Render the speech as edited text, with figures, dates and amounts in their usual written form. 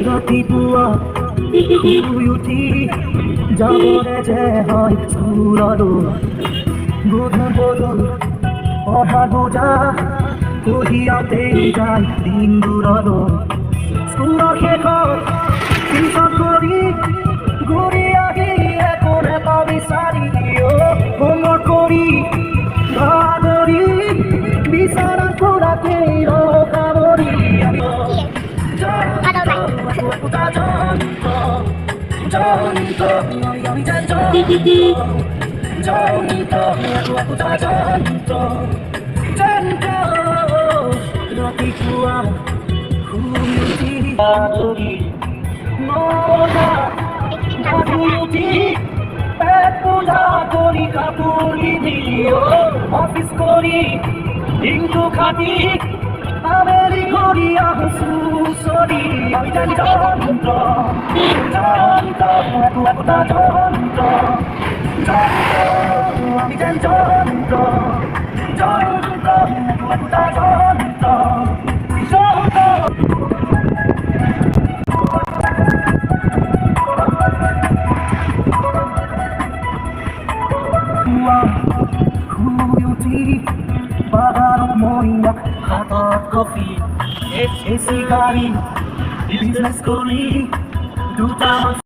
ৰাতিপুৱা শুই উঠি যাবৰে যে হয় স্কুললৈ গধূৰ গধূৰ অহা বোজা কঢ়িয়াতেই যায় দিনবোৰলৈ স্কুলৰ শেষত টিউচন কৰি ঘূৰি আহি একো এটা বিচাৰি হোমৱৰ্ক কৰি ভাগৰি বিচনাত পৰাকেই ৰখাবৰি ৰাতিপুৱা শুই উঠি পেট পূজা কৰি কাপোৰ পিন্ধি অফিচ কৰি দিনটো খাটি আবেলি কৰি আহো চুচৰি আমি যন্ত্ৰ একোটা যন্ত্ৰ আমি যেন যন্ত্ৰ একোটা যন্ত্ৰ শুই উঠি বাগানত মৰিয়াক হাতত কফি এচি গাড়ী বিজনেছ কৰি দুটামান